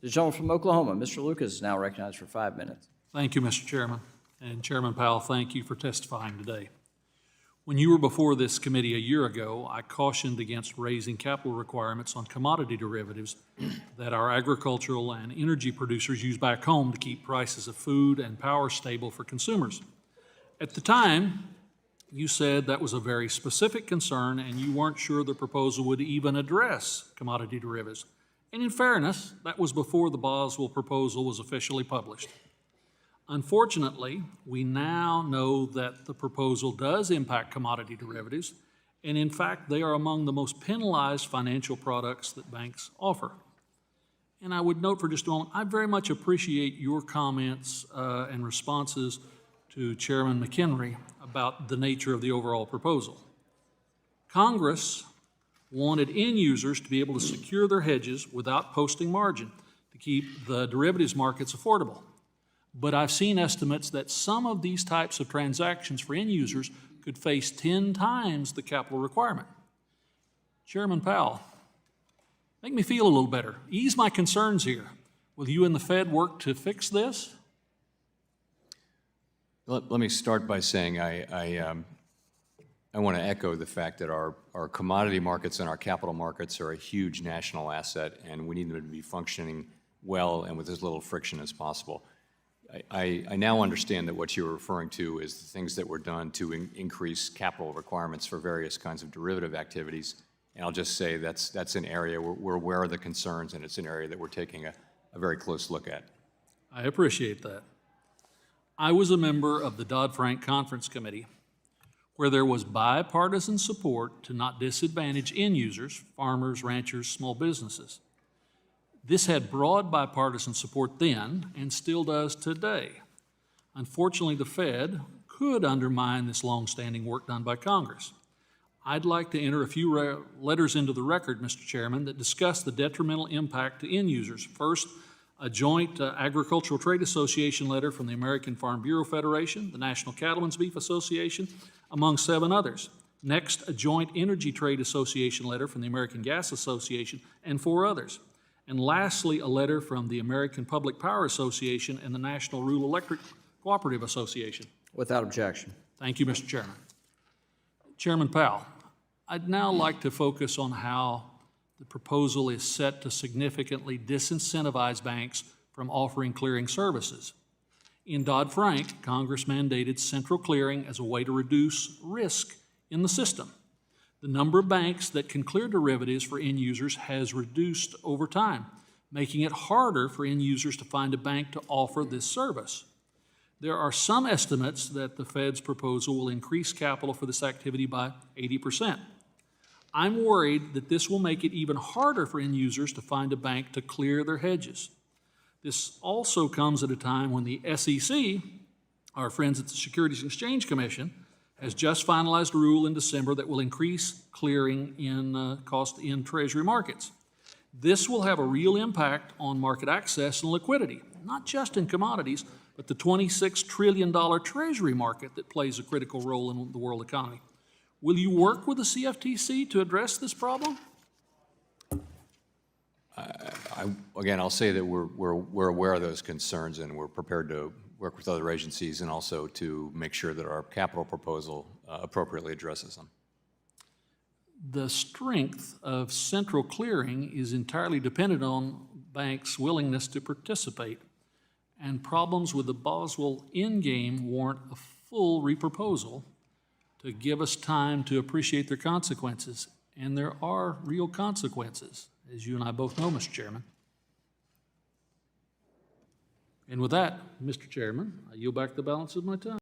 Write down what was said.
The gentleman from Oklahoma, Mr. Lucas, is now recognized for 5 minutes. Thank you, Mr. Chairman. And Chairman Powell, thank you for testifying today. When you were before this committee a year ago, I cautioned against raising capital requirements on commodity derivatives that our agricultural and energy producers use back home to keep prices of food and power stable for consumers. At the time, you said that was a very specific concern and you weren't sure the proposal would even address commodity derivatives. And in fairness, that was before the Boswell proposal was officially published. Unfortunately, we now know that the proposal does impact commodity derivatives, and in fact, they are among the most penalized financial products that banks offer. And I would note for just a moment, I very much appreciate your comments and responses to Chairman McHenry about the nature of the overall proposal. Congress wanted end users to be able to secure their hedges without posting margin to keep the derivatives markets affordable. But I've seen estimates that some of these types of transactions for end users could face 10 times the capital requirement. Chairman Powell, make me feel a little better. Ease my concerns here. Will you and the Fed work to fix this? Let me start by saying I want to echo the fact that our commodity markets and our capital markets are a huge national asset, and we need them to be functioning well and with as little friction as possible. I now understand that what you're referring to is the things that were done to increase capital requirements for various kinds of derivative activities. And I'll just say that's an area we're aware of the concerns, and it's an area that we're taking a very close look at. I appreciate that. I was a member of the Dodd-Frank Conference Committee, where there was bipartisan support to not disadvantage end users, farmers, ranchers, small businesses. This had broad bipartisan support then and still does today. Unfortunately, the Fed could undermine this longstanding work done by Congress. I'd like to enter a few letters into the record, Mr. Chairman, that discuss the detrimental impact to end users. First, a joint Agricultural Trade Association letter from the American Farm Bureau Federation, the National Cattlemen's Beef Association, among 7 others. Next, a joint Energy Trade Association letter from the American Gas Association and 4 others. And lastly, a letter from the American Public Power Association and the National Rural Electric Cooperative Association. Without objection. Thank you, Mr. Chairman. Chairman Powell, I'd now like to focus on how the proposal is set to significantly disincentivize banks from offering clearing services. In Dodd-Frank, Congress mandated central clearing as a way to reduce risk in the system. The number of banks that can clear derivatives for end users has reduced over time, making it harder for end users to find a bank to offer this service. There are some estimates that the Fed's proposal will increase capital for this activity by 80%. I'm worried that this will make it even harder for end users to find a bank to clear their hedges. This also comes at a time when the SEC, our friends at the Securities and Exchange Commission, has just finalized a rule in December that will increase clearing cost in Treasury markets. This will have a real impact on market access and liquidity, not just in commodities, but the $26 trillion Treasury market that plays a critical role in the world economy. Will you work with the CFTC to address this problem? Again, I'll say that we're aware of those concerns, and we're prepared to work with other agencies and also to make sure that our capital proposal appropriately addresses them. The strength of central clearing is entirely dependent on banks' willingness to participate, and problems with the Boswell endgame warrant a full reproposal to give us time to appreciate their consequences. And there are real consequences, as you and I both know, Mr. Chairman. And with that, Mr. Chairman, I yield back the balance of my time.